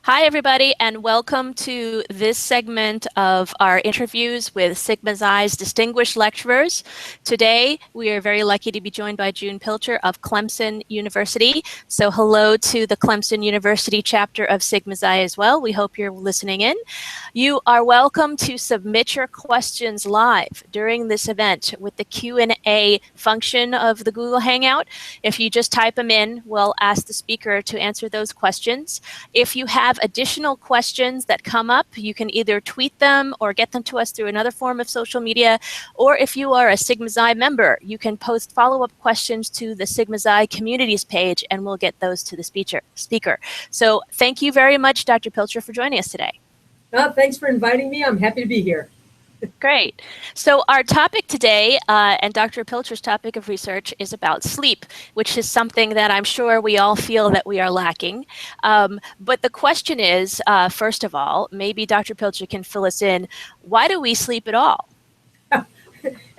Hi, everybody, and welcome to this segment of our interviews with Sigma Xi's distinguished lecturers. Today, we are very lucky to be joined by June Pilcher of Clemson University. So hello to the Clemson University chapter of Sigma Xi as well. We hope you're listening in. You are welcome to submit your questions live during this event with the Q&A function of the Google Hangout. If you just type them in, we'll ask the speaker to answer those questions. If you have additional questions that come up, you can either tweet them or get them to us through another form of social media. Or if you are a Sigma Xi member, you can post follow-up questions to the Sigma Xi communities page, and we'll get those to the speaker. So thank you very much, Dr. Pilcher, for joining us today. Thanks for inviting me. I'm happy to be here. Great. So our topic today, and Dr. Pilcher's topic of research, is about sleep, which is something that I'm sure we all feel that we are lacking. But the question is, first of all, maybe Dr. Pilcher can fill us in, why do we sleep at all?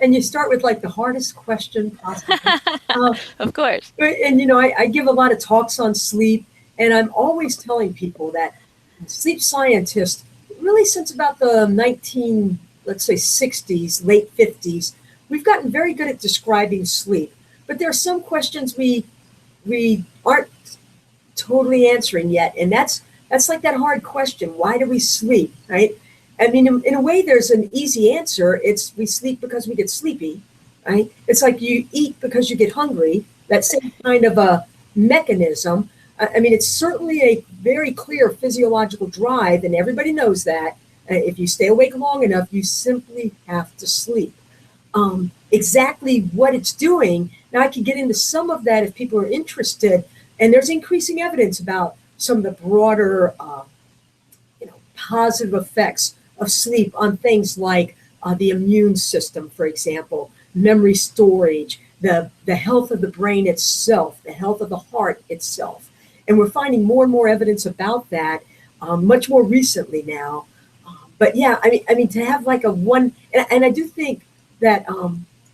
And you start with like the hardest question possible. Of course. And you know, I give a lot of talks on sleep, and I'm always telling people that sleep scientists, really since about the 60s, late 50s, we've gotten very good at describing sleep. But there are some questions we aren't totally answering yet. And that's like that hard question. Why do we sleep, right? I mean, in a way, there's an easy answer. It's we sleep because we get sleepy, right? It's like you eat because you get hungry, that same kind of a mechanism. I mean, it's certainly a very clear physiological drive, and everybody knows that. If you stay awake long enough, you simply have to sleep. Exactly what it's doing, now I can get into some of that if people are interested, and there's increasing evidence about some of the broader positive effects of sleep on things like the immune system, for example, memory storage, the health of the brain itself, the health of the heart itself. And we're finding more and more evidence about that much more recently now. But yeah, I mean, to have like a one, and I do think that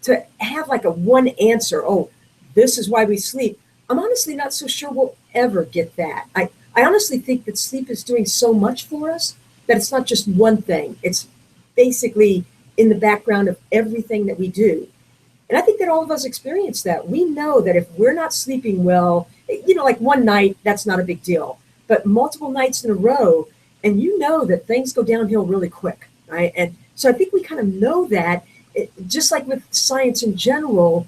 to have like a one answer, oh, this is why we sleep, I'm honestly not so sure we'll ever get that. I honestly think that sleep is doing so much for us that it's not just one thing. It's basically in the background of everything that we do. And I think that all of us experience that. We know that if we're not sleeping well, you know, like one night, that's not a big deal. But multiple nights in a row, and you know that things go downhill really quick, right? And so I think we kind of know that, just like with science in general,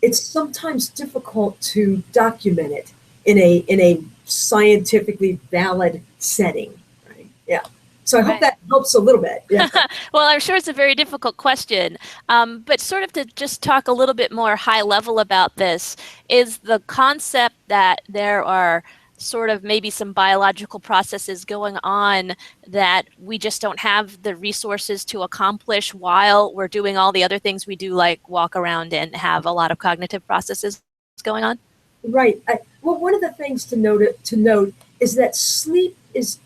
it's sometimes difficult to document it in a scientifically valid setting, right? Yeah. So I hope that helps a little bit. Yeah. Well, I'm sure it's a very difficult question, but sort of to just talk a little bit more high level about this is the concept that there are sort of maybe some biological processes going on that we just don't have the resources to accomplish while we're doing all the other things we do, like walk around and have a lot of cognitive processes going on. Right. Well, one of the things to note is that sleep is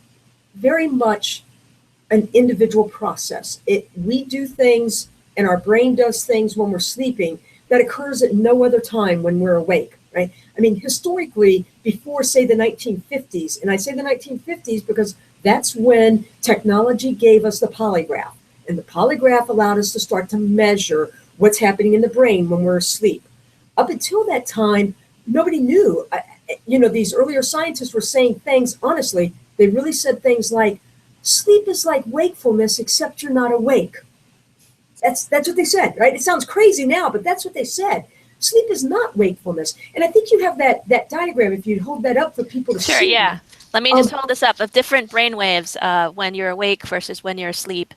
very much an individual process. We do things and our brain does things when we're sleeping that occurs at no other time when we're awake, right? I mean, historically, before, say, the 1950s, and I say the 1950s because that's when technology gave us the polygraph. And the polygraph allowed us to start to measure what's happening in the brain when we're asleep. Up until that time, nobody knew. You know, these earlier scientists were saying things, honestly, they really said things like, sleep is like wakefulness, except you're not awake. That's what they said, right? It sounds crazy now, but that's what they said. Sleep is not wakefulness. And I think you have that diagram, if you'd hold that up for people to see. Sure, yeah. Let me just hold this up, of different brain waves when you're awake versus when you're asleep.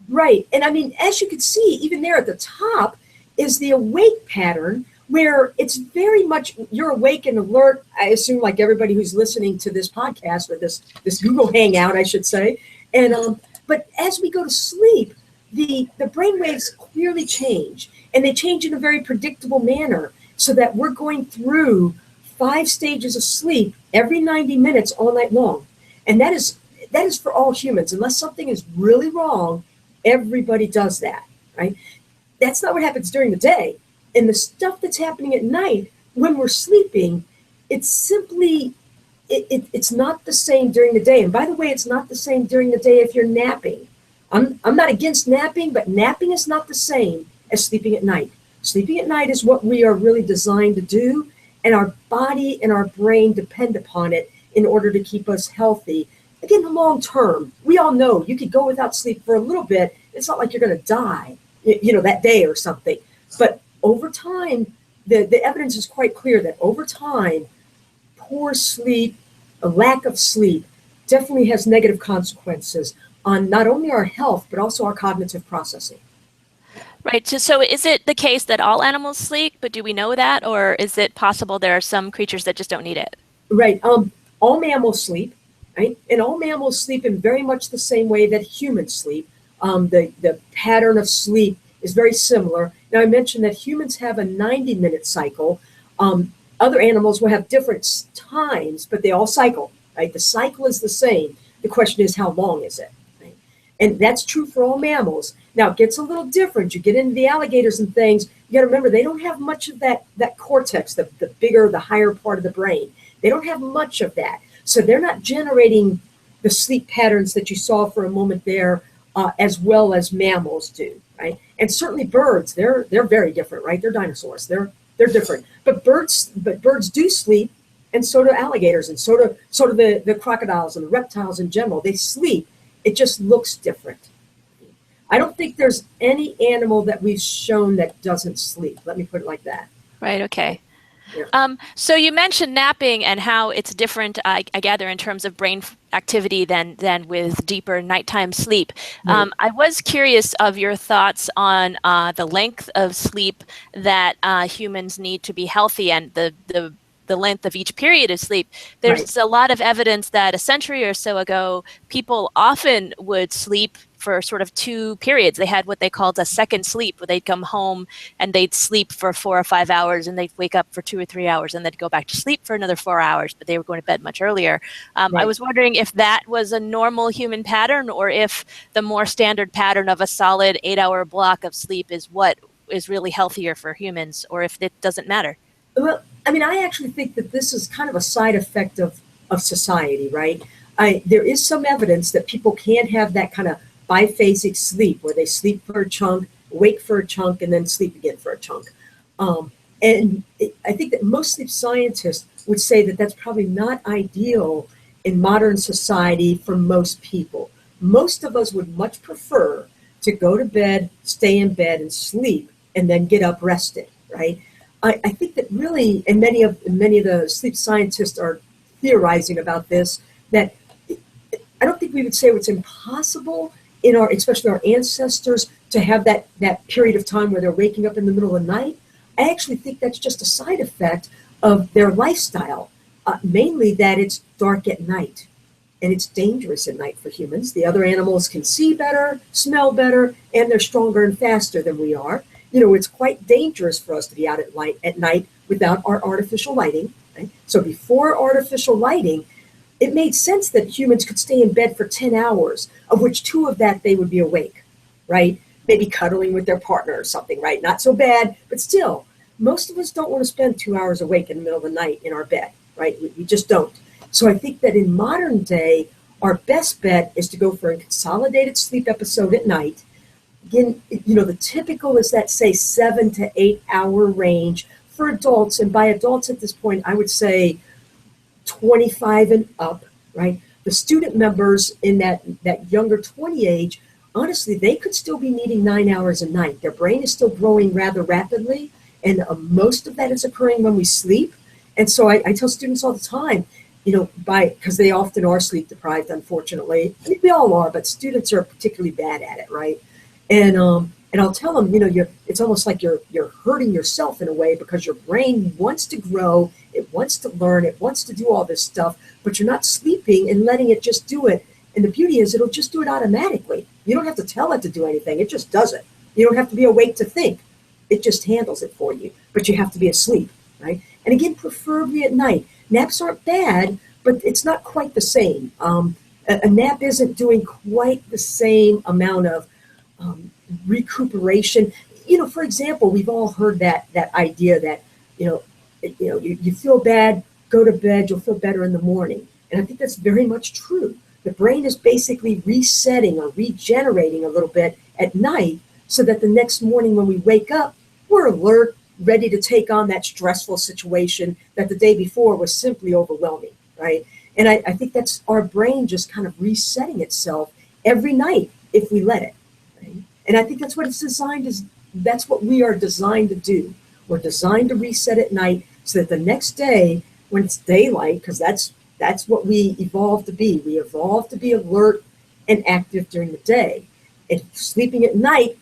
Right. And I mean, as you can see, even there at the top is the awake pattern, where it's very much, you're awake and alert, I assume, like everybody who's listening to this podcast or this Google Hangout, I should say. And but as we go to sleep, the brain waves clearly change, and they change in a very predictable manner, so that we're going through 5 stages of sleep every 90 minutes all night long. And that is for all humans. Unless something is really wrong, everybody does that, right? That's not what happens during the day. And the stuff that's happening at night when we're sleeping, it's simply it's not the same during the day. And by the way, it's not the same during the day if you're napping. I'm not against napping, but napping is not the same as sleeping at night. Sleeping at night is what we are really designed to do, and our body and our brain depend upon it in order to keep us healthy. Again, the long term, we all know you could go without sleep for a little bit. It's not like you're going to die, that day or something. But over time, the evidence is quite clear that over time, poor sleep, a lack of sleep, definitely has negative consequences on not only our health, but also our cognitive processing. Right. So is it the case that all animals sleep, but do we know that? Or is it possible there are some creatures that just don't need it? Right. All mammals sleep, right? And all mammals sleep in very much the same way that humans sleep. The pattern of sleep is very similar. Now, I mentioned that humans have a 90-minute cycle. Other animals will have different times, but they all cycle, right? The cycle is the same. The question is, how long is it? Right? And that's true for all mammals. Now, it gets a little different. You get into the alligators and things, you got to remember, they don't have much of that cortex, the bigger, the higher part of the brain. They don't have much of that. So they're not generating the sleep patterns that you saw for a moment there as well as mammals do, right? And certainly birds, they're very different, right? They're dinosaurs. They're different. But birds do sleep, and so do alligators, and so do the crocodiles and the reptiles in general. They sleep. It just looks different. I don't think there's any animal that we've shown that doesn't sleep. Let me put it like that. Right. Okay. Yeah. So you mentioned napping and how it's different, I gather, in terms of brain activity than with deeper nighttime sleep. Right. I was curious of your thoughts on the length of sleep that humans need to be healthy, and the length of each period of sleep. There's a lot of evidence that a century or so ago, people often would sleep for sort of two periods. They had what they called a second sleep, where they'd come home and they'd sleep for 4 or 5 hours, and they'd wake up for 2 or 3 hours, and they'd go back to sleep for another 4 hours, but they were going to bed much earlier. I was wondering if that was a normal human pattern, or if the more standard pattern of a solid 8-hour block of sleep is what is really healthier for humans, or if it doesn't matter. Well, I mean, I actually think that this is kind of a side effect of society, right? There is some evidence that people can have that kind of biphasic sleep, where they sleep for a chunk, wake for a chunk, and then sleep again for a chunk. I think that most sleep scientists would say that that's probably not ideal in modern society for most people. Most of us would much prefer to go to bed, stay in bed, and sleep, and then get up rested, right? I think that really, and many of the sleep scientists are theorizing about this, that I don't think we would say it's impossible especially our ancestors, to have that period of time where they're waking up in the middle of the night. I actually think that's just a side effect of their lifestyle, mainly that it's dark at night, and it's dangerous at night for humans. The other animals can see better, smell better, and they're stronger and faster than we are. It's quite dangerous for us to be out at night without our artificial lighting. Right? So before artificial lighting, it made sense that humans could stay in bed for 10 hours, of which 2 of that they would be awake, right? Maybe cuddling with their partner or something, right? Not so bad, but still, most of us don't want to spend 2 hours awake in the middle of the night in our bed, right? We just don't. So I think that in modern day, our best bet is to go for a consolidated sleep episode at night. Again, the typical is that, say, 7 to 8 hour range for adults. And by adults at this point, I would say 25 and up, right? The student members in that younger 20 age, honestly, they could still be needing 9 hours a night. Their brain is still growing rather rapidly, and most of that is occurring when we sleep. And so I tell students all the time, because they often are sleep deprived, unfortunately. I mean, we all are, but students are particularly bad at it, right? And I'll tell them, it's almost like you're hurting yourself in a way, because your brain wants to grow, it wants to learn, it wants to do all this stuff, but you're not sleeping and letting it just do it. And the beauty is, it'll just do it automatically. You don't have to tell it to do anything. It just does it. You don't have to be awake to think. It just handles it for you, but you have to be asleep, right? And again, preferably at night. Naps aren't bad, but it's not quite the same. A nap isn't doing quite the same amount of recuperation. For example, we've all heard that idea that, you feel bad, go to bed, you'll feel better in the morning. And I think that's very much true. The brain is basically resetting or regenerating a little bit at night so that the next morning when we wake up, we're alert, ready to take on that stressful situation that the day before was simply overwhelming, right? And I think that's our brain just kind of resetting itself every night if we let it, right? And I think that's what it's designed as. That's what we are designed to do. We're designed to reset at night so that the next day when it's daylight, because that's what we evolved to be. We evolved to be alert and active during the day. And sleeping at night,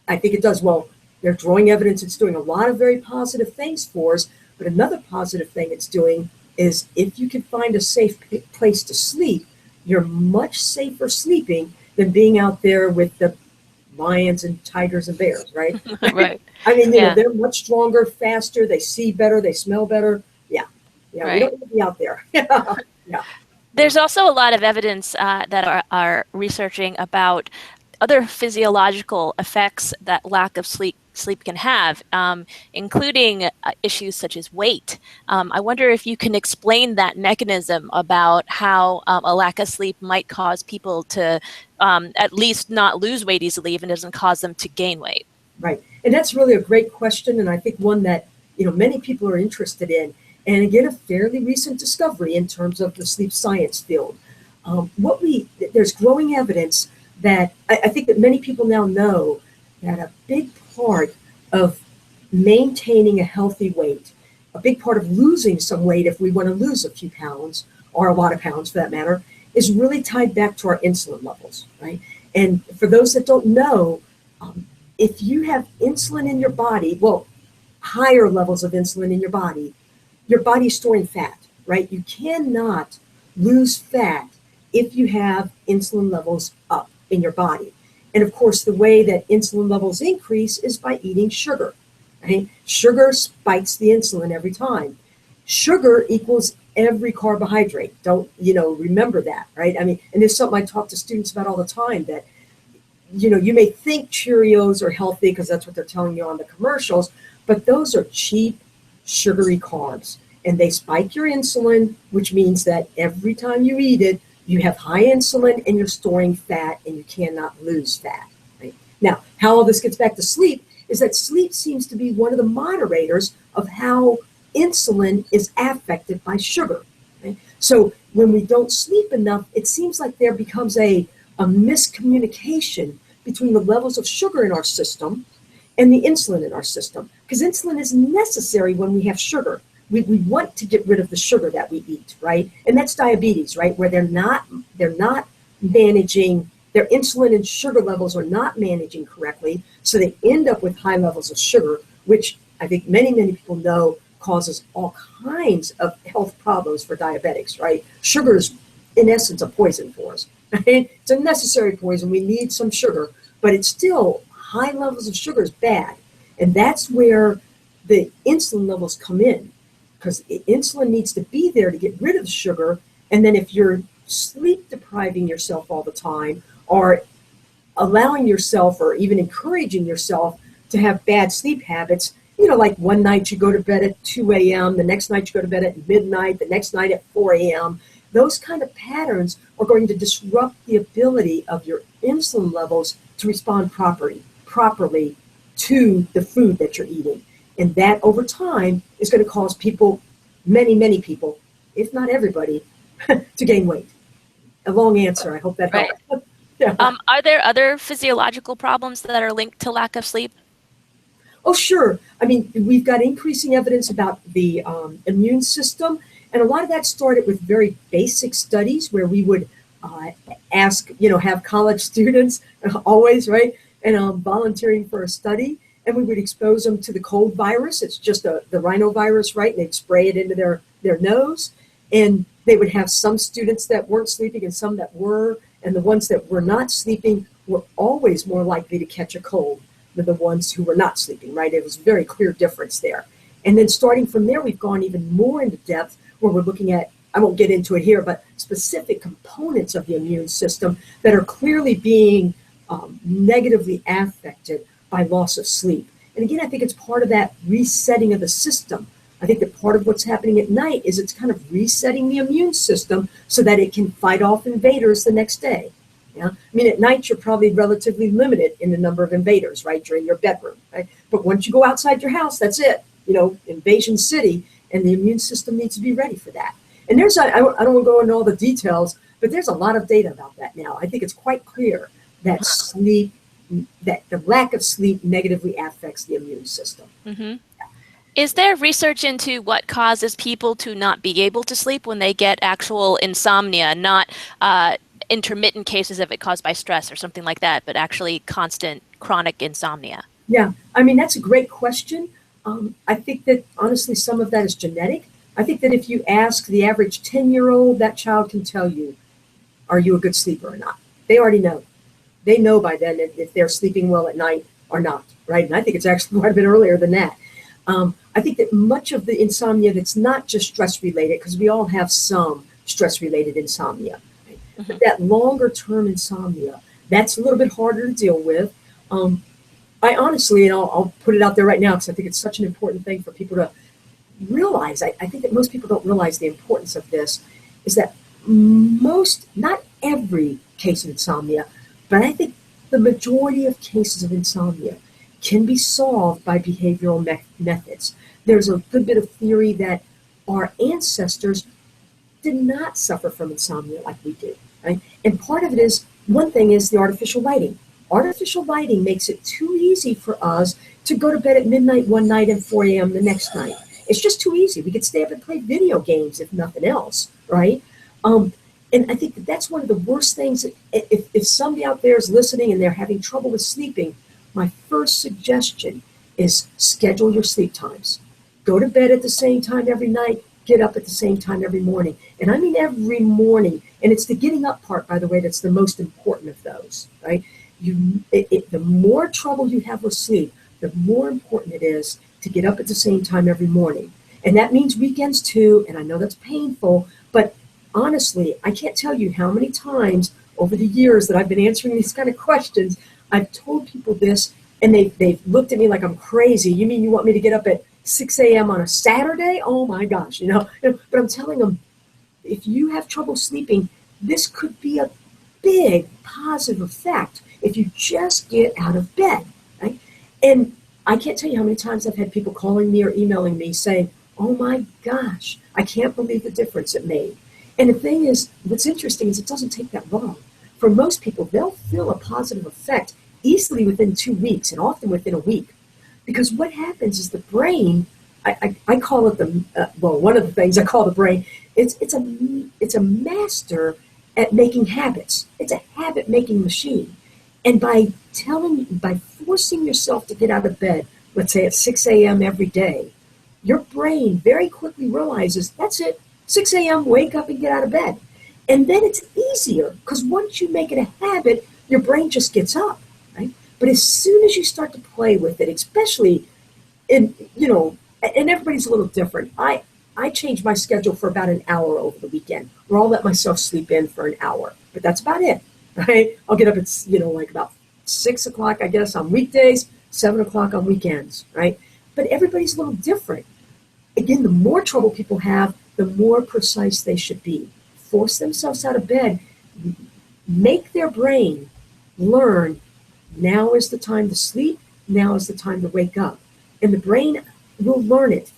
I think it does, well, they're drawing evidence it's doing a lot of very positive things for us, but another positive thing it's doing is if you can find a safe place to sleep, you're much safer sleeping than being out there with the lions and tigers and bears, right? Right. I mean, you know, they're much stronger, faster, they see better, they smell better. Yeah, right. We don't need to be out there. Yeah. There's also a lot of evidence that are researching about other physiological effects that lack of sleep can have, including issues such as weight. I wonder if you can explain that mechanism about how a lack of sleep might cause people to at least not lose weight easily, even doesn't cause them to gain weight. Right, and that's really a great question, and I think one that many people are interested in. And again, a fairly recent discovery in terms of the sleep science field. There's growing evidence that I think that many people now know that a big part of maintaining a healthy weight, a big part of losing some weight if we want to lose a few pounds, or a lot of pounds for that matter, is really tied back to our insulin levels, right? And for those that don't know, if you have insulin in your body, well, higher levels of insulin in your body's storing fat, right? You cannot lose fat if you have insulin levels up in your body. And of course, the way that insulin levels increase is by eating sugar, right? Sugar spikes the insulin every time. Sugar equals every carbohydrate. Don't, remember that, right? I mean, and there's something I talk to students about all the time that, you may think Cheerios are healthy because that's what they're telling you on the commercials, but those are cheap, sugary carbs, and they spike your insulin, which means that every time you eat it, you have high insulin and you're storing fat and you cannot lose fat. Right? Now, how all this gets back to sleep is that sleep seems to be one of the moderators of how insulin is affected by sugar. Right? So when we don't sleep enough, it seems like there becomes a miscommunication between the levels of sugar in our system and the insulin in our system, because insulin is necessary when we have sugar. We want to get rid of the sugar that we eat, right? And that's diabetes, right? Where they're not managing, their insulin and sugar levels are not managing correctly, so they end up with high levels of sugar, which I think many, many people know causes all kinds of health problems for diabetics, right? Sugar is, in essence, a poison for us. Right? It's a necessary poison. We need some sugar, but it's still, high levels of sugar is bad. And that's where the insulin levels come in, because insulin needs to be there to get rid of the sugar. And then if you're sleep depriving yourself all the time, or allowing yourself or even encouraging yourself to have bad sleep habits, like one night you go to bed at 2 a.m., the next night you go to bed at midnight, the next night at 4 a.m., those kind of patterns are going to disrupt the ability of your insulin levels to respond properly to the food that you're eating. And that over time is going to cause people, many, many people, if not everybody, to gain weight. A long answer. I hope that helps. Right. Yeah. Are there other physiological problems that are linked to lack of sleep? Oh, sure. I mean, we've got increasing evidence about the immune system. And a lot of that started with very basic studies where we would ask, have college students always, right? And volunteering for a study. And we would expose them to the cold virus. It's just the rhinovirus, right? And they'd spray it into their nose. And they would have some students that weren't sleeping and some that were. And the ones that were not sleeping were always more likely to catch a cold than the ones who were not sleeping, right? It was a very clear difference there. And then starting from there, we've gone even more into depth where we're looking at, I won't get into it here, but specific components of the immune system that are clearly being negatively affected by loss of sleep. And again, I think it's part of that resetting of the system. I think that part of what's happening at night is it's kind of resetting the immune system so that it can fight off invaders the next day. Yeah? I mean, at night, you're probably relatively limited in the number of invaders, right, during your bedroom, right? But once you go outside your house, that's it, invasion city, and the immune system needs to be ready for that. And I don't want to go into all the details, but there's a lot of data about that now. I think it's quite clear that that the lack of sleep negatively affects the immune system. Mm-hmm. Is there research into what causes people to not be able to sleep when they get actual insomnia, not intermittent cases of it caused by stress or something like that, but actually constant chronic insomnia? Yeah, I mean, that's a great question. I think that honestly, some of that is genetic. I think that if you ask the average 10-year-old, that child can tell you, are you a good sleeper or not? They already know. They know by then if they're sleeping well at night or not, right? And I think it's actually quite a bit earlier than that. I think that much of the insomnia that's not just stress-related, because we all have some stress-related insomnia, right? Mm-hmm. But that longer-term insomnia, that's a little bit harder to deal with. I honestly, and I'll put it out there right now because I think it's such an important thing for people to realize. I think that most people don't realize the importance of this, is that not every case of insomnia, but I think the majority of cases of insomnia can be solved by behavioral methods. There's a good bit of theory that our ancestors did not suffer from insomnia like we do, right? And part of it is, one thing is the artificial lighting. Artificial lighting makes it too easy for us to go to bed at midnight one night and 4 a.m. the next night. It's just too easy. We could stay up and play video games, if nothing else, right? And I think that's one of the worst things. If somebody out there is listening and they're having trouble with sleeping, my first suggestion is schedule your sleep times. Go to bed at the same time every night, get up at the same time every morning. And I mean every morning. And it's the getting up part, by the way, that's the most important of those, right? The more trouble you have with sleep, the more important it is to get up at the same time every morning. And that means weekends too, and I know that's painful, but honestly, I can't tell you how many times over the years that I've been answering these kind of questions, I've told people this, and they've looked at me like I'm crazy. You mean you want me to get up at 6 a.m. on a Saturday? Oh my gosh, But I'm telling them, if you have trouble sleeping, this could be a big positive effect if you just get out of bed, right? And I can't tell you how many times I've had people calling me or emailing me saying, oh my gosh, I can't believe the difference it made. And the thing is, what's interesting is it doesn't take that long. For most people, they'll feel a positive effect easily within 2 weeks and often within a week. Because what happens is the brain, I call it one of the things I call the brain, it's a master at making habits. It's a habit-making machine. And by forcing yourself to get out of bed, let's say at 6 a.m. every day, your brain very quickly realizes, that's it, 6 a.m., wake up and get out of bed. And then it's easier, because once you make it a habit, your brain just gets up, right? But as soon as you start to play with it, especially and everybody's a little different. I change my schedule for about an hour over the weekend, or I'll let myself sleep in for an hour, but that's about it, right? I'll get up at, like about 6 o'clock, I guess, on weekdays, 7 o'clock on weekends, right? But everybody's a little different. Again, the more trouble people have, the more precise they should be. Force themselves out of bed, make their brain learn, now is the time to sleep, now is the time to wake up. And the brain will learn it.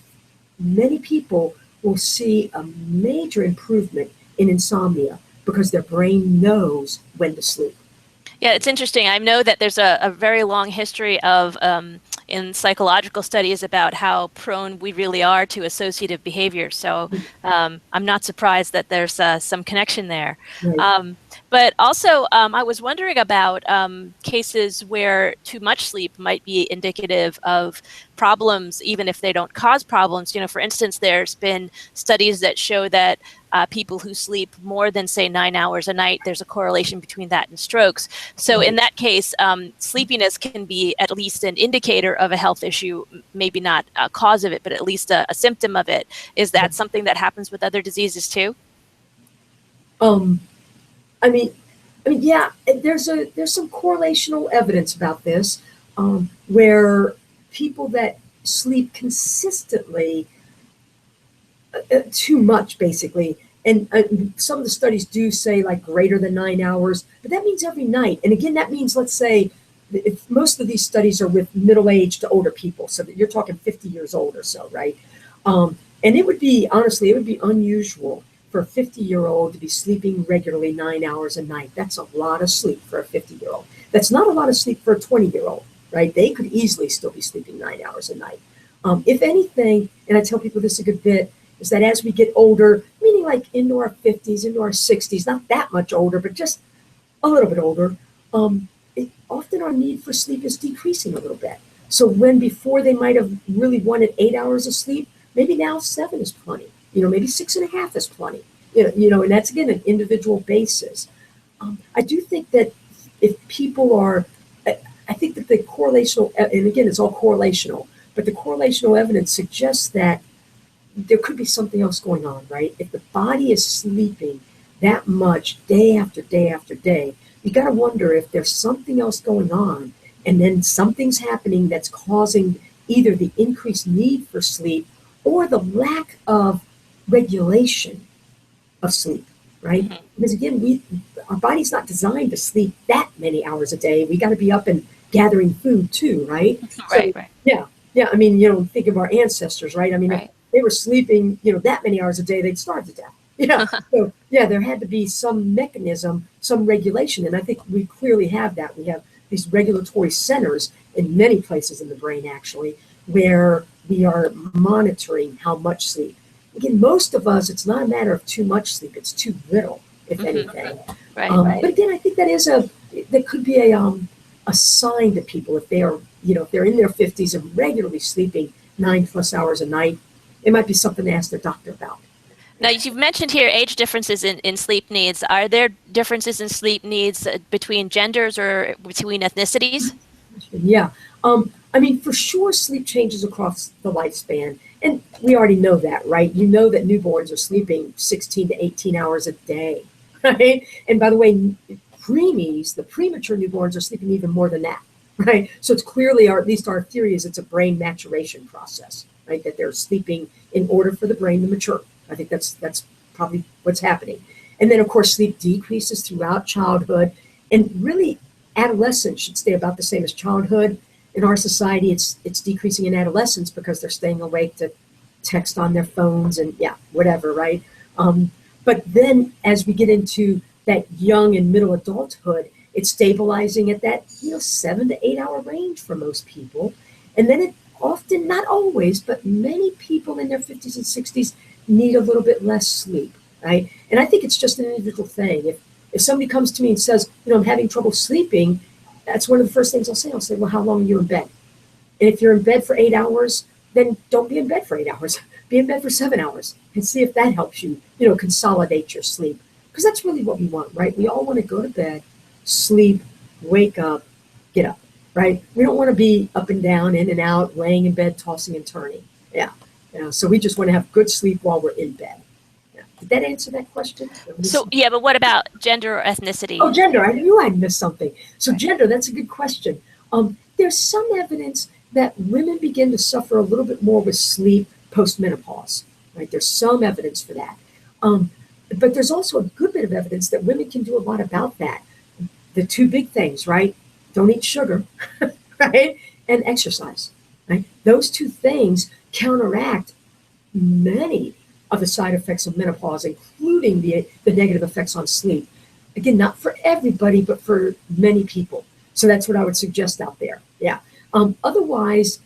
Many people will see a major improvement in insomnia because their brain knows when to sleep. Yeah, it's interesting. I know that there's a very long history of in psychological studies about how prone we really are to associative behavior. So I'm not surprised that there's some connection there. Right. But also, I was wondering about cases where too much sleep might be indicative of problems, even if they don't cause problems. For instance, there's been studies that show that people who sleep more than, say, 9 hours a night, there's a correlation between that and strokes. So in that case, sleepiness can be at least an indicator of a health issue, maybe not a cause of it, but at least a symptom of it. Is that something that happens with other diseases too? Yeah, there's some correlational evidence about this, where people that sleep consistently too much, basically. And some of the studies do say like greater than 9 hours, but that means every night. And again, that means, let's say, if most of these studies are with middle-aged to older people, so that you're talking 50 years old or so, right? And it would be, honestly, it would be unusual for a 50-year-old to be sleeping regularly 9 hours a night. That's a lot of sleep for a 50-year-old. That's not a lot of sleep for a 20-year-old, right? They could easily still be sleeping 9 hours a night. If anything, and I tell people this a good bit, is that as we get older, meaning like into our 50s, into our 60s, not that much older, but just a little bit older, often our need for sleep is decreasing a little bit. So when before they might have really wanted 8 hours of sleep, maybe now 7 is plenty. Maybe 6.5 is plenty. And that's again an individual basis. I do think that if people are, I think that the correlational, and again it's all correlational, but the correlational evidence suggests that there could be something else going on, right? If the body is sleeping that much day after day after day, you got to wonder if there's something else going on, and then something's happening that's causing either the increased need for sleep or the lack of regulation of sleep, right? Mm-hmm. Because again, our body's not designed to sleep that many hours a day. We got to be up and gathering food too, right? Right, so, right. Yeah. I mean, think of our ancestors, right? I mean, right. If they were sleeping, that many hours a day, they'd starve to death. So there had to be some mechanism, some regulation, and I think we clearly have that. We have these regulatory centers in many places in the brain, actually, where we are monitoring how much sleep. Again, most of us, it's not a matter of too much sleep; it's too little, if anything. Right. But again, I think that could be a sign to people if they are, if they're in their 50s and regularly sleeping 9+ hours a night. It might be something to ask their doctor about. Now, you've mentioned here age differences in sleep needs. Are there differences in sleep needs between genders or between ethnicities? Yeah. I mean, for sure, sleep changes across the lifespan. And we already know that, right? You know that newborns are sleeping 16 to 18 hours a day, right? And by the way, preemies, the premature newborns, are sleeping even more than that, right? So it's clearly, or at least our theory is, it's a brain maturation process, right? That they're sleeping in order for the brain to mature. I think that's probably what's happening. And then, of course, sleep decreases throughout childhood. And really, adolescence should stay about the same as childhood. In our society, it's decreasing in adolescence because they're staying awake to text on their phones and, whatever, right? But then as we get into that young and middle adulthood, it's stabilizing at that 7 to 8 hour range for most people. And then it often, not always, but many people in their 50s and 60s need a little bit less sleep, right? And I think it's just an individual thing. If somebody comes to me and says, I'm having trouble sleeping, that's one of the first things I'll say. I'll say, well, how long are you in bed? And if you're in bed for 8 hours, then don't be in bed for 8 hours. Be in bed for 7 hours and see if that helps you, consolidate your sleep. Because that's really what we want, right? We all want to go to bed, sleep, wake up, get up, right? We don't want to be up and down, in and out, laying in bed, tossing and turning. Yeah. So we just want to have good sleep while we're in bed. Yeah. Did that answer that question? So, but what about gender or ethnicity? Oh, gender. I knew I'd missed something. So gender, that's a good question. There's some evidence that women begin to suffer a little bit more with sleep post-menopause, right? There's some evidence for that. But there's also a good bit of evidence that women can do a lot about that. The two big things, right? Don't eat sugar, right? And exercise, right? Those two things counteract many of the side effects of menopause, including the negative effects on sleep. Again, not for everybody, but for many people. So that's what I would suggest out there. Yeah. Otherwise,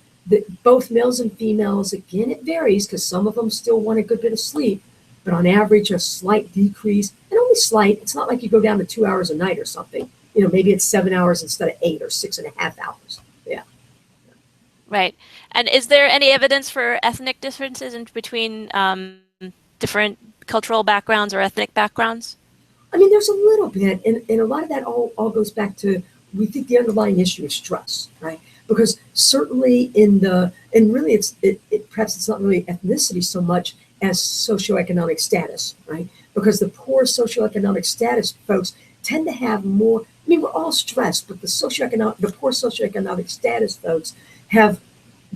both males and females, again, it varies because some of them still want a good bit of sleep, but on average, a slight decrease, and only slight. It's not like you go down to 2 hours a night or something. Maybe it's 7 hours instead of 8 or 6.5 hours. Yeah. Right. And is there any evidence for ethnic differences between different cultural backgrounds or ethnic backgrounds? I mean, there's a little bit, and a lot of that all goes back to, we think the underlying issue is stress, right? Because certainly perhaps it's not really ethnicity so much as socioeconomic status, right? Because the poor socioeconomic status folks tend to have more, I mean, we're all stressed, but the poor socioeconomic status folks have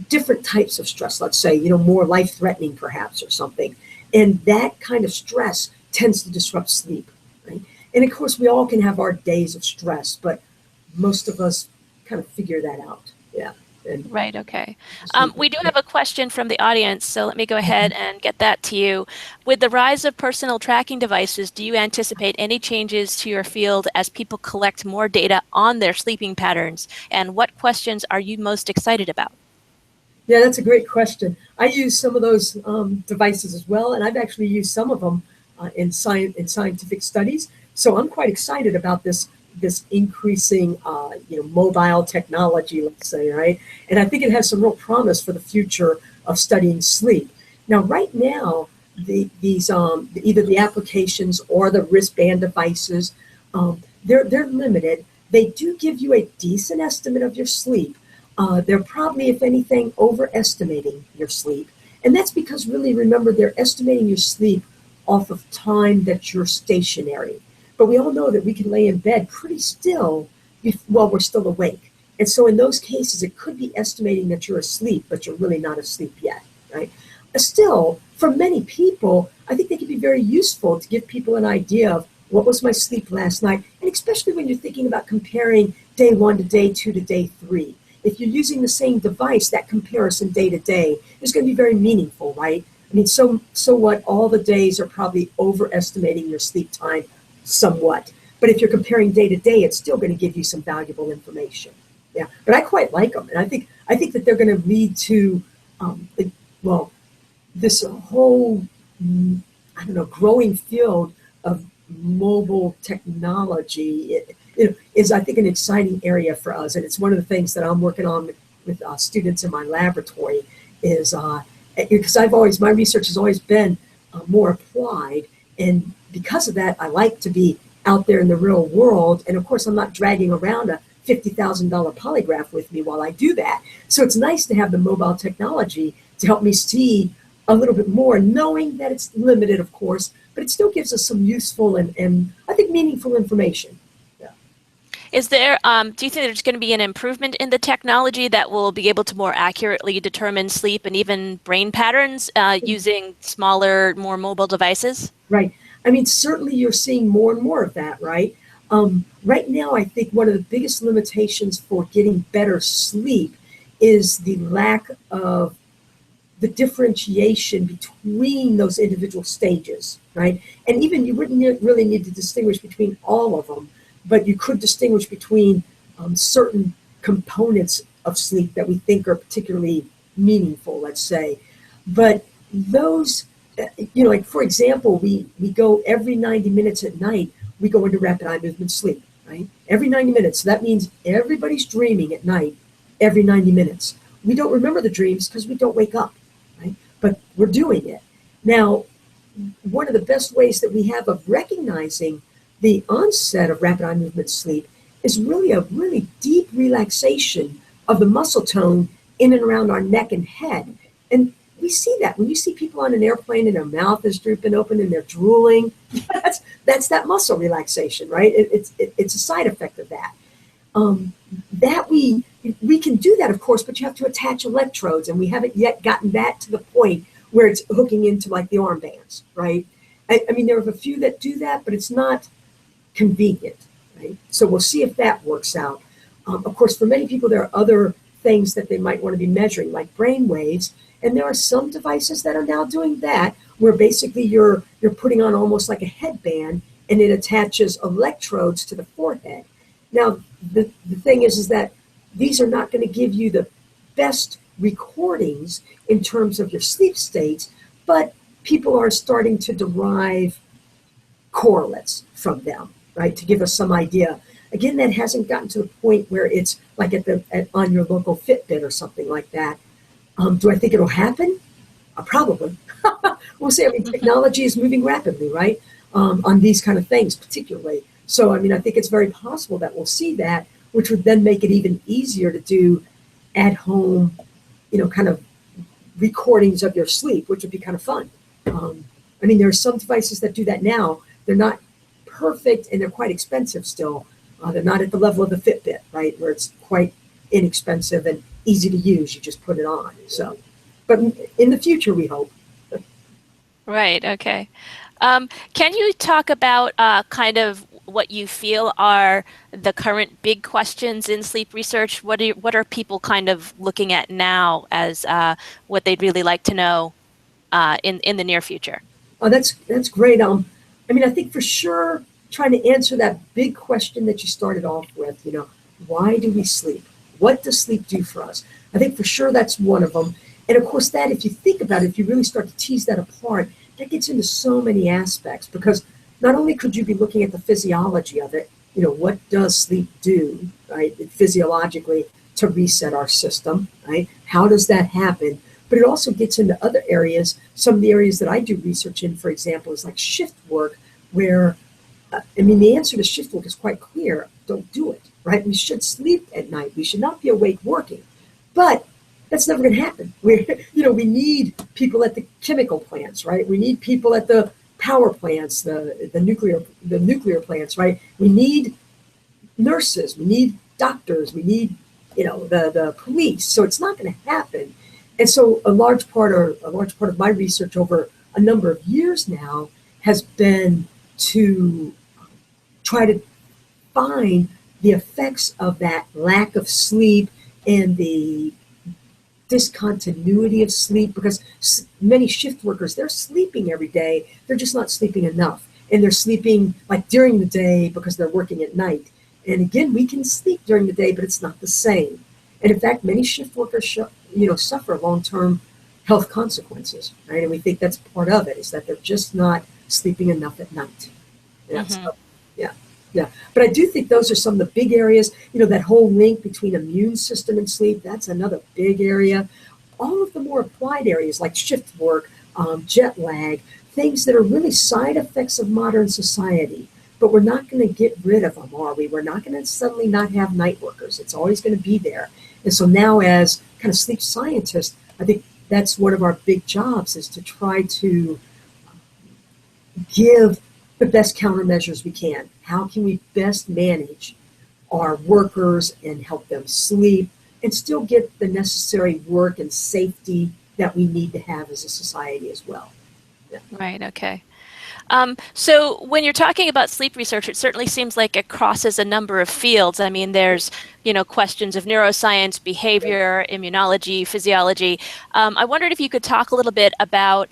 different types of stress, let's say, more life-threatening perhaps or something. And that kind of stress tends to disrupt sleep, right? And of course, we all can have our days of stress, but most of us kind of figure that out. Yeah. And Right, okay. sleep. We do have a question from the audience, so let me go ahead and get that to you. With the rise of personal tracking devices, do you anticipate any changes to your field as people collect more data on their sleeping patterns? And what questions are you most excited about? Yeah, that's a great question. I use some of those devices as well, and I've actually used some of them in scientific studies. So I'm quite excited about this increasing, mobile technology, let's say, right? And I think it has some real promise for the future of studying sleep. Now, right now, these either the applications or the wristband devices, they're limited. They do give you a decent estimate of your sleep. They're probably, if anything, overestimating your sleep. And that's because, really, remember, they're estimating your sleep off of time that you're stationary. But we all know that we can lay in bed pretty still while we're still awake. And so in those cases, it could be estimating that you're asleep, but you're really not asleep yet, right? Still, for many people, I think they can be very useful to give people an idea of what was my sleep last night, and especially when you're thinking about comparing day 1 to day 2 to day 3. If you're using the same device, that comparison day to day is going to be very meaningful, right? I mean, so what? All the days are probably overestimating your sleep time somewhat. But if you're comparing day to day, it's still going to give you some valuable information. Yeah, but I quite like them, and I think that they're going to lead to, this whole growing field of mobile technology. Is, I think, an exciting area for us, and it's one of the things that I'm working on with students in my laboratory. Is because my research has always been more applied, and because of that, I like to be out there in the real world. And of course, I'm not dragging around a $50,000 polygraph with me while I do that. So it's nice to have the mobile technology to help me see a little bit more, knowing that it's limited, of course, but it still gives us some useful and I think meaningful information. Yeah. Is there, do you think there's going to be an improvement in the technology that will be able to more accurately determine sleep and even brain patterns using smaller, more mobile devices? Right. I mean, certainly you're seeing more and more of that, right? Right now, I think one of the biggest limitations for getting better sleep is the lack of the differentiation between those individual stages, right? And even you wouldn't really need to distinguish between all of them, but you could distinguish between certain components of sleep that we think are particularly meaningful, let's say. But those, like for example, we go every 90 minutes at night, we go into rapid eye movement sleep, right? Every 90 minutes. So that means everybody's dreaming at night every 90 minutes. We don't remember the dreams because we don't wake up, right? But we're doing it. Now, one of the best ways that we have of recognizing the onset of rapid eye movement sleep is really a really deep relaxation of the muscle tone in and around our neck and head. And we see that when you see people on an airplane and their mouth is drooping open and they're drooling, that's that muscle relaxation, right? It's a side effect of that. That we can do that, of course, but you have to attach electrodes, and we haven't yet gotten that to the point where it's hooking into like the armbands, right? I mean, there are a few that do that, but it's not convenient, right? So we'll see if that works out. Of course, for many people, there are other things that they might want to be measuring, like brain waves, and there are some devices that are now doing that, where basically you're putting on almost like a headband, and it attaches electrodes to the forehead. Now, the thing is that these are not going to give you the best recordings in terms of your sleep states, but people are starting to derive correlates from them, right, to give us some idea. Again, that hasn't gotten to the point where it's like on your local Fitbit or something like that. Do I think it'll happen? Probably. We'll see. I mean, technology is moving rapidly, right, on these kind of things particularly. So, I mean, I think it's very possible that we'll see that, which would then make it even easier to do at-home, kind of recordings of your sleep, which would be kind of fun. I mean, there are some devices that do that now. They're not perfect, and they're quite expensive still. They're not at the level of the Fitbit, right, where it's quite inexpensive and easy to use. You just put it on. So, but in the future, we hope. Right. Okay. Can you talk about kind of what you feel are the current big questions in sleep research? What are people kind of looking at now as what they'd really like to know in the near future? Oh, that's great. I mean, I think for sure trying to answer that big question that you started off with, why do we sleep? What does sleep do for us? I think for sure that's one of them. And of course, that if you think about it, if you really start to tease that apart, that gets into so many aspects because not only could you be looking at the physiology of it, what does sleep do, right, physiologically to reset our system, right? How does that happen? But it also gets into other areas. Some of the areas that I do research in, for example, is like shift work, where, I mean, the answer to shift work is quite clear. Don't do it, right? We should sleep at night. We should not be awake working. But that's never going to happen. We need people at the chemical plants, right? We need people at the power plants, the nuclear plants, right? We need nurses. We need doctors. We need, the police. So it's not going to happen. And so a large part of my research over a number of years now has been to try to find the effects of that lack of sleep and the discontinuity of sleep, because many shift workers, they're sleeping every day, they're just not sleeping enough, and they're sleeping like during the day because they're working at night. And again, we can sleep during the day, but it's not the same. And in fact, many shift workers suffer long-term health consequences, right? And we think that's part of it, is that they're just not sleeping enough at night. Yeah, so, yeah, yeah. But I do think those are some of the big areas. That whole link between immune system and sleep, that's another big area. All of the more applied areas like shift work, jet lag, things that are really side effects of modern society. But we're not going to get rid of them, are we? We're not going to suddenly not have night workers. It's always going to be there. And so now, as kind of sleep scientists, I think that's one of our big jobs, is to try to give the best countermeasures we can. How can we best manage our workers and help them sleep and still get the necessary work and safety that we need to have as a society as well? Yeah. Right. Okay. So when you're talking about sleep research, it certainly seems like it crosses a number of fields. I mean, there's, questions of neuroscience, behavior, immunology, physiology. I wondered if you could talk a little bit about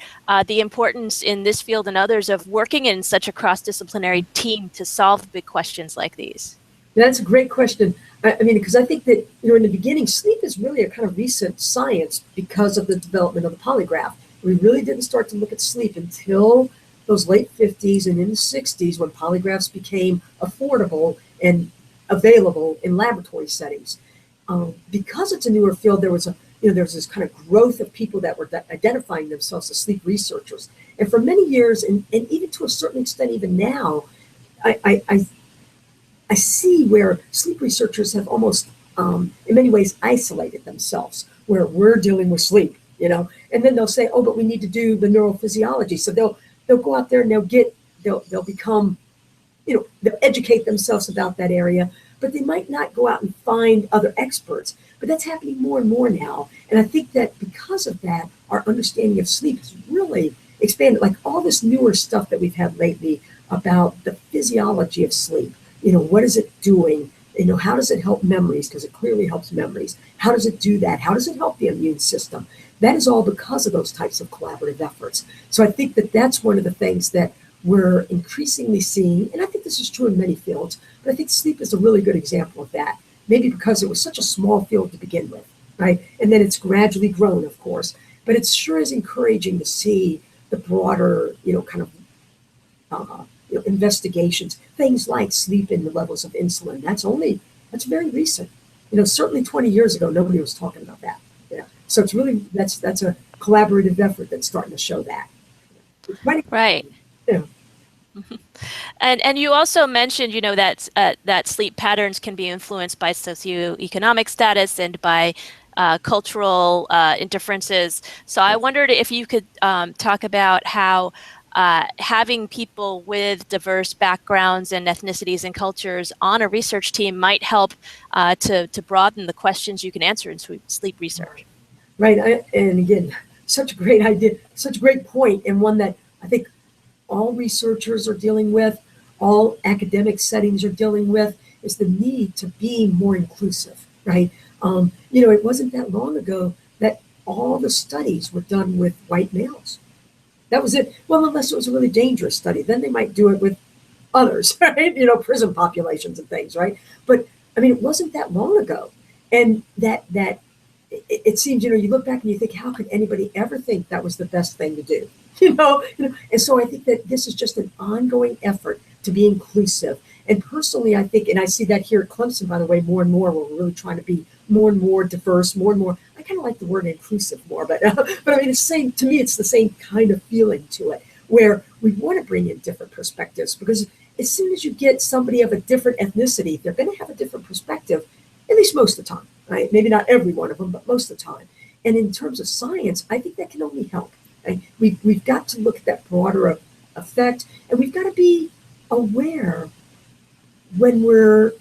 the importance in this field and others of working in such a cross-disciplinary team to solve big questions like these. That's a great question. I mean, because I think that, in the beginning, sleep is really a kind of recent science because of the development of the polygraph. We really didn't start to look at sleep until those late 50s and in the 60s, when polygraphs became affordable and available in laboratory settings. Because it's a newer field, there was this kind of growth of people that were identifying themselves as sleep researchers. And for many years, and even to a certain extent even now, I see where sleep researchers have almost, in many ways, isolated themselves, where we're dealing with sleep, and then they'll say, oh, but we need to do the neurophysiology. So they'll go out there and they'll become, they'll educate themselves about that area, but they might not go out and find other experts. But that's happening more and more now. And I think that because of that, our understanding of sleep has really expanded. Like all this newer stuff that we've had lately about the physiology of sleep. What is it doing? How does it help memories? Because it clearly helps memories. How does it do that? How does it help the immune system? That is all because of those types of collaborative efforts. So I think that that's one of the things that we're increasingly seeing, and I think this is true in many fields, but I think sleep is a really good example of that. Maybe because it was such a small field to begin with, right? And then it's gradually grown, of course, but it sure is encouraging to see the broader, kind of, investigations, things like sleep in the levels of insulin. That's very recent. Certainly 20 years ago, nobody was talking about that. So it's really, that's a collaborative effort that's starting to show that. Right. Yeah. And you also mentioned, that sleep patterns can be influenced by socioeconomic status and by cultural differences. So I wondered if you could talk about how having people with diverse backgrounds and ethnicities and cultures on a research team might help to broaden the questions you can answer in sleep research. Right. And again, such a great idea, such a great point, and one that I think all researchers are dealing with, all academic settings are dealing with, is the need to be more inclusive, right? It wasn't that long ago that all the studies were done with white males. That was it. Well, unless it was a really dangerous study, then they might do it with others, right? Prison populations and things, right? But it wasn't that long ago. And that it seems, you look back and you think, how could anybody ever think that was the best thing to do? And so I think that this is just an ongoing effort to be inclusive. And personally, I think, and I see that here at Clemson, by the way, more and more, where we're really trying to be more and more diverse, more and more. I kind of like the word inclusive more, but it's the same, to me, it's the same kind of feeling to it, where we want to bring in different perspectives, because as soon as you get somebody of a different ethnicity, they're going to have a different perspective, at least most of the time, right? Maybe not every one of them, but most of the time. And in terms of science, I think that can only help. Right? We've got to look at that broader effect, and we've got to be aware when we're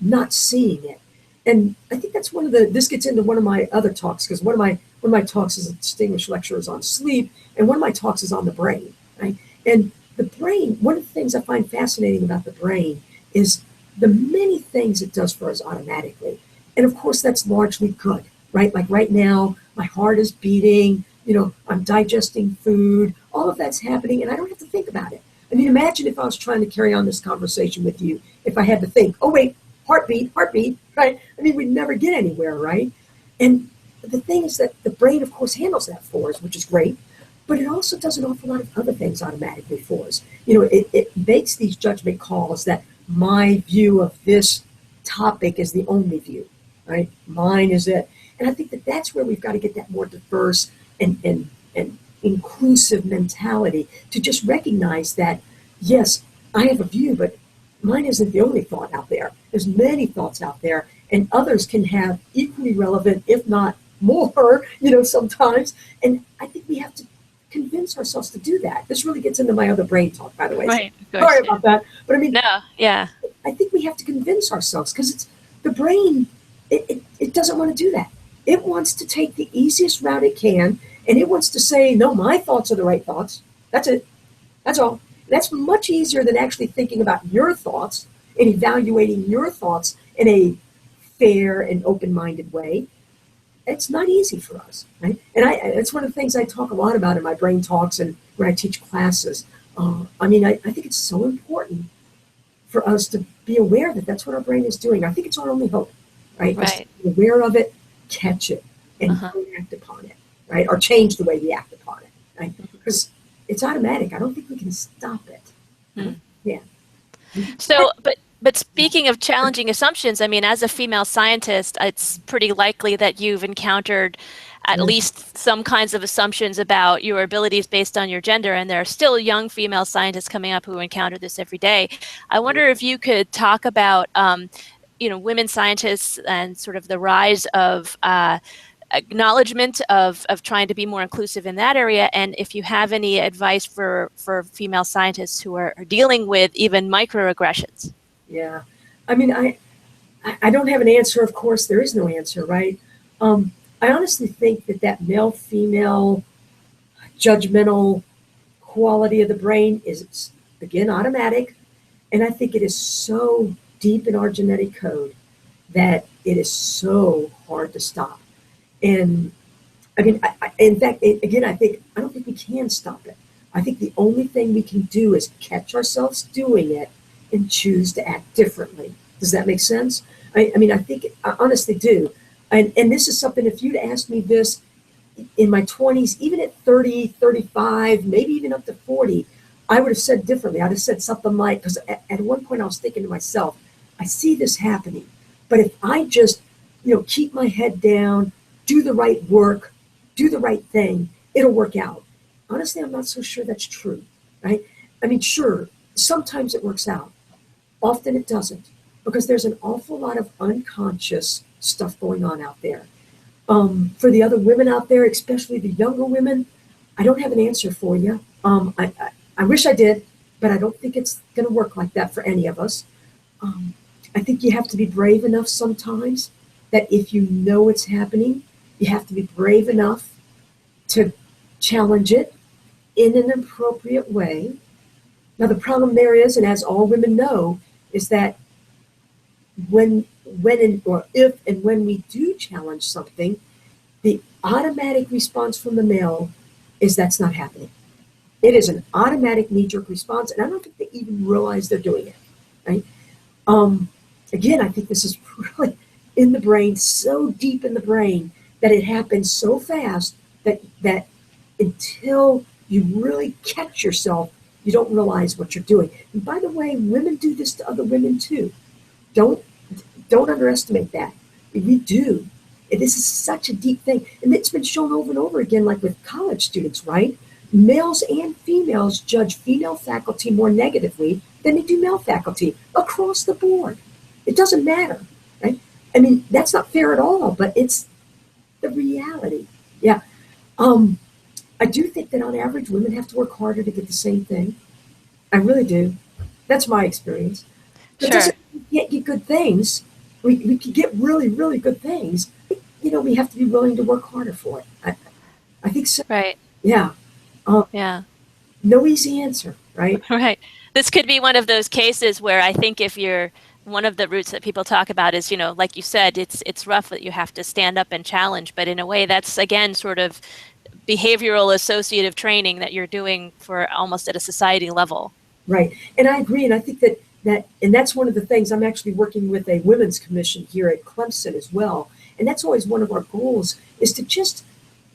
not seeing it. And I think that's this gets into one of my other talks, because one of my talks as a distinguished lecturer is on sleep, and one of my talks is on the brain, right? And the brain, one of the things I find fascinating about the brain is the many things it does for us automatically. And of course, that's largely good, right? Like right now, my heart is beating, I'm digesting food, all of that's happening, and I don't have to think about it. Imagine if I was trying to carry on this conversation with you, if I had to think, oh wait, heartbeat, right? We'd never get anywhere, right? And the thing is that the brain, of course, handles that for us, which is great, but it also does an awful lot of other things automatically for us. It makes these judgment calls that my view of this topic is the only view, right? Mine is it. And I think that that's where we've got to get that more diverse and inclusive mentality, to just recognize that, yes, I have a view, but mine isn't the only thought out there. There's many thoughts out there, and others can have equally relevant, if not more, sometimes. And I think we have to convince ourselves to do that. This really gets into my other brain talk, by the way. Right. So sorry about that. But no, yeah. I think we have to convince ourselves, because it's the brain, it doesn't want to do that. It wants to take the easiest route it can, and it wants to say, no, my thoughts are the right thoughts. That's it. That's all. That's much easier than actually thinking about your thoughts and evaluating your thoughts in a fair and open-minded way. It's not easy for us, right? And it's one of the things I talk a lot about in my brain talks and when I teach classes. I think it's so important for us to be aware that that's what our brain is doing. I think it's our only hope, right? Right. Be aware of it, catch it, and act upon it, right? Or change the way we act upon it, right? Because it's automatic. I don't think we can stop it. Mm. Yeah. So, but speaking of challenging assumptions, as a female scientist, it's pretty likely that you've encountered at least some kinds of assumptions about your abilities based on your gender, and there are still young female scientists coming up who encounter this every day. I wonder if you could talk about, women scientists and sort of the rise of acknowledgement of trying to be more inclusive in that area, and if you have any advice for female scientists who are dealing with even microaggressions. Yeah. I don't have an answer, of course. There is no answer, right? I honestly think that male-female judgmental quality of the brain is, again, automatic. And I think it is so deep in our genetic code that it is so hard to stop. And in fact, I don't think we can stop it. I think the only thing we can do is catch ourselves doing it and choose to act differently. Does that make sense? I think I honestly do. And this is something, if you'd asked me this in my 20s, even at 30, 35, maybe even up to 40, I would have said differently. I'd have said something like, because at one point I was thinking to myself, I see this happening, but if I just, keep my head down, do the right work, do the right thing, it'll work out. Honestly, I'm not so sure that's true, right? Sure, sometimes it works out. Often it doesn't, because there's an awful lot of unconscious stuff going on out there. For the other women out there, especially the younger women, I don't have an answer for you. I wish I did, but I don't think it's going to work like that for any of us. I think you have to be brave enough sometimes that if you know it's happening, you have to be brave enough to challenge it in an appropriate way. Now, the problem there is, and as all women know, is that if and when we do challenge something, the automatic response from the male is that's not happening. It is an automatic knee-jerk response, and I don't think they even realize they're doing it, right? Again, I think this is really in the brain, so deep in the brain, that it happens so fast that until you really catch yourself, you don't realize what you're doing. And by the way, women do this to other women too. Don't underestimate that. We do. This is such a deep thing. And it's been shown over and over again, like with college students, right? Males and females judge female faculty more negatively than they do male faculty across the board. It doesn't matter, right? I mean, that's not fair at all, but it's the reality. Yeah. I do think that on average, women have to work harder to get the same thing. I really do. That's my experience. It doesn't mean we can't get good things. We can get really, really good things. You know, we have to be willing to work harder for it. I think so. Right. Yeah. Yeah. No easy answer, right? Right. This could be one of those cases where I think if you're one of the roots that people talk about is, you know, like you said, it's rough that you have to stand up and challenge, but in a way that's, again, sort of behavioral associative training that you're doing for almost at a society level. Right. And I agree. And I think and that's one of the things. I'm actually working with a women's commission here at Clemson as well. And that's always one of our goals, is to just,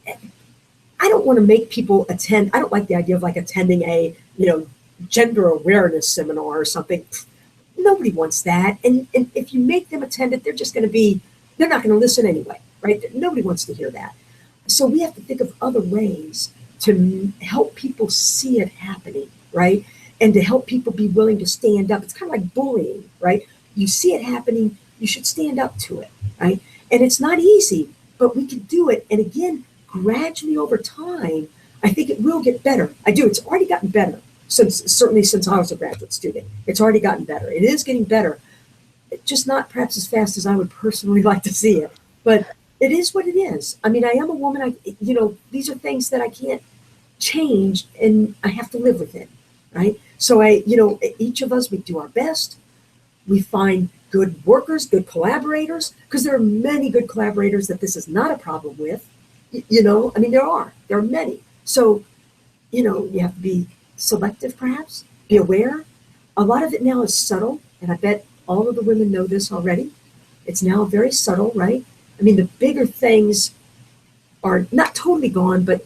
I don't want to make people attend. I don't like the idea of like attending a, gender awareness seminar or something. Nobody wants that. And if you make them attend it, they're not going to listen anyway, right? Nobody wants to hear that. So we have to think of other ways to help people see it happening, right? And to help people be willing to stand up. It's kind of like bullying, right? You see it happening, you should stand up to it, right? And it's not easy, but we can do it. And again, gradually over time, I think it will get better. I do. It's already gotten better, certainly since I was a graduate student. It's already gotten better. It is getting better. It's just not perhaps as fast as I would personally like to see it. But it is what it is. I mean, I am a woman. These are things that I can't change, and I have to live with it, right? So each of us, we do our best. We find good workers, good collaborators, because there are many good collaborators that this is not a problem with. There are many. So, you have to be selective, perhaps, be aware. A lot of it now is subtle, and I bet all of the women know this already. It's now very subtle, right? I mean, the bigger things are not totally gone, but,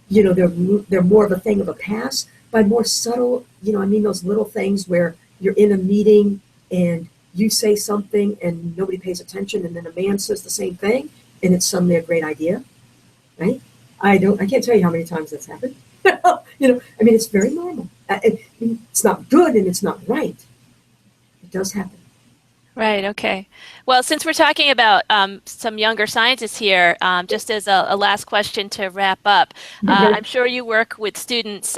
they're more of a thing of a past. By more subtle, those little things where you're in a meeting and you say something and nobody pays attention, and then a man says the same thing, and it's suddenly a great idea, right? I can't tell you how many times that's happened. It's very normal. It's not good and it's not right. It does happen. Right. Okay. Well, since we're talking about some younger scientists here, just as a last question to wrap up, I'm sure you work with students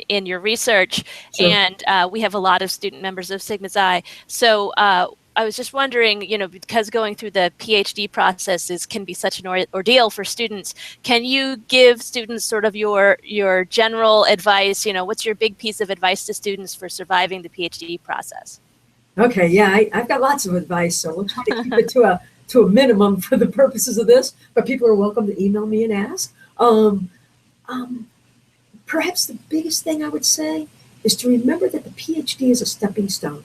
in your research, Sure. And we have a lot of student members of Sigma Xi. So I was just wondering, because going through the PhD process can be such an ordeal for students, can you give students sort of your general advice? What's your big piece of advice to students for surviving the PhD process? Okay, yeah, I've got lots of advice, so we'll try to keep it to a minimum for the purposes of this, but people are welcome to email me and ask. Perhaps the biggest thing I would say is to remember that the PhD is a stepping stone,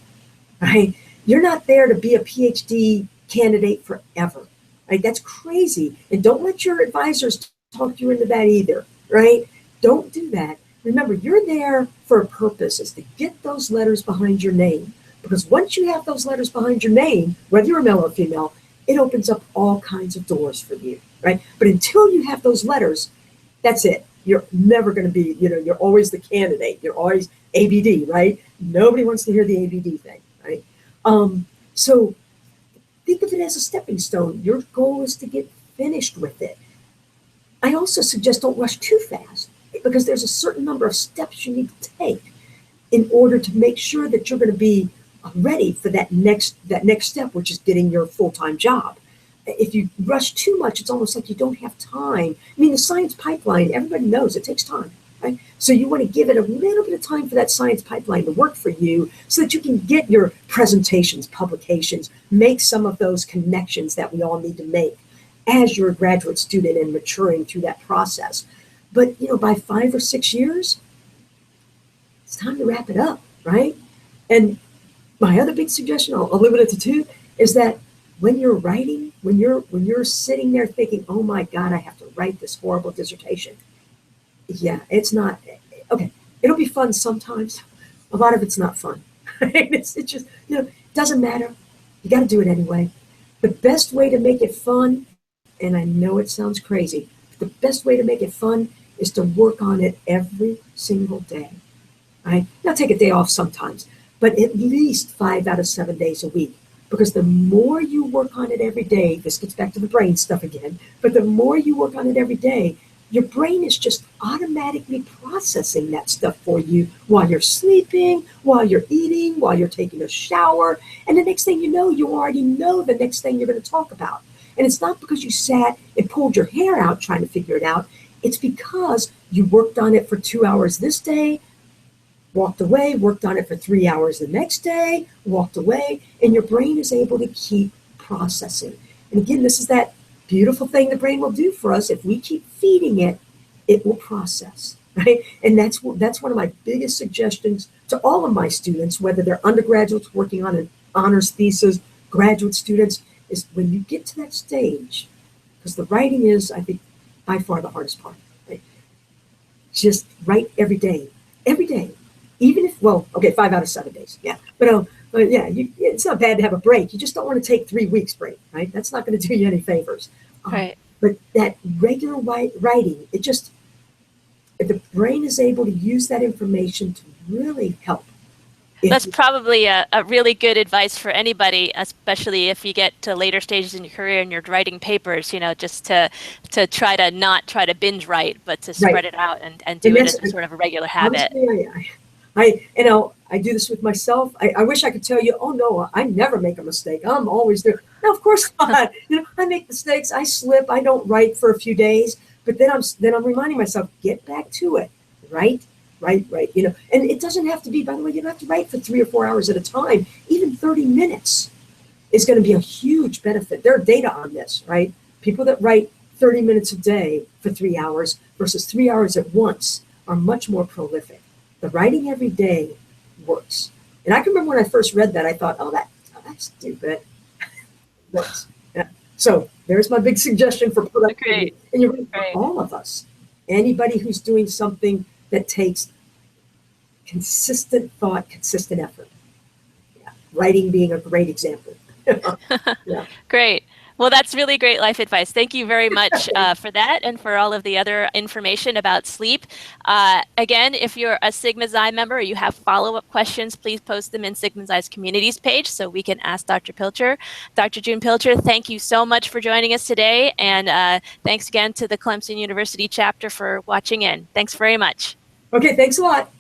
right? You're not there to be a PhD candidate forever, right? That's crazy. And don't let your advisors talk you into that either, right? Don't do that. Remember, you're there for a purpose, is to get those letters behind your name. Because once you have those letters behind your name, whether you're a male or female, it opens up all kinds of doors for you, right? But until you have those letters, that's it. You're never going to be, you're always the candidate. You're always ABD, right? Nobody wants to hear the ABD thing, right? So think of it as a stepping stone. Your goal is to get finished with it. I also suggest don't rush too fast, because there's a certain number of steps you need to take in order to make sure that you're going to be ready for that next step, which is getting your full-time job. If you rush too much, it's almost like you don't have time. I mean, the science pipeline, everybody knows it takes time. right? So you want to give it a little bit of time for that science pipeline to work for you so that you can get your presentations, publications, make some of those connections that we all need to make as you're a graduate student and maturing through that process. But, by 5 or 6 years, it's time to wrap it up, right? And my other big suggestion, I'll limit it to 2, is that when you're writing, when you're sitting there thinking, oh my God, I have to write this horrible dissertation. Yeah, it's not, okay, it'll be fun sometimes. A lot of it's not fun. It's just, it doesn't matter. You got to do it anyway. The best way to make it fun, and I know it sounds crazy, the best way to make it fun is to work on it every single day. Right? Now take a day off sometimes, but at least 5 out of 7 days a week. Because the more you work on it every day, this gets back to the brain stuff again, but the more you work on it every day, your brain is just automatically processing that stuff for you while you're sleeping, while you're eating, while you're taking a shower. And the next thing you know, you already know the next thing you're going to talk about. And it's not because you sat and pulled your hair out trying to figure it out. It's because you worked on it for 2 hours this day, walked away, worked on it for 3 hours the next day, walked away, and your brain is able to keep processing. And again, this is that beautiful thing the brain will do for us. If we keep feeding it, it will process, right? And that's one of my biggest suggestions to all of my students, whether they're undergraduates working on an honors thesis, graduate students, is when you get to that stage, because the writing is, I think, by far the hardest part, right? Just write every day. Even if, 5 out of 7 days, yeah. But yeah, it's not bad to have a break. You just don't want to take 3 weeks break, right? That's not going to do you any favors. Right. But that regular writing, the brain is able to use that information to really help. That's probably a really good advice for anybody, especially if you get to later stages in your career and you're writing papers, just to try to binge write, but to spread it out and do it as a sort of a regular habit. Honestly, I do this with myself. I wish I could tell you, oh no, I never make a mistake. I'm always doing. No, of course not. I make mistakes. I slip. I don't write for a few days, but then I'm reminding myself, get back to it. Right. And it doesn't have to be. By the way, you don't have to write for 3 or 4 hours at a time. Even 30 minutes is going to be a huge benefit. There are data on this, right? People that write 30 minutes a day for 3 hours versus 3 hours at once are much more prolific. The writing every day works. And I can remember when I first read that, I thought, that's stupid. Works. Yeah. So there's my big suggestion for productivity. And you're right, for all of us. Anybody who's doing something that takes consistent thought, consistent effort. Yeah. Writing being a great example. Yeah. Great. Well, that's really great life advice. Thank you very much for that and for all of the other information about sleep. Again, if you're a Sigma Xi member or you have follow-up questions, please post them in Sigma Xi's communities page so we can ask Dr. Pilcher. Dr. June Pilcher, thank you so much for joining us today. And thanks again to the Clemson University chapter for watching in. Thanks very much. Okay, thanks a lot.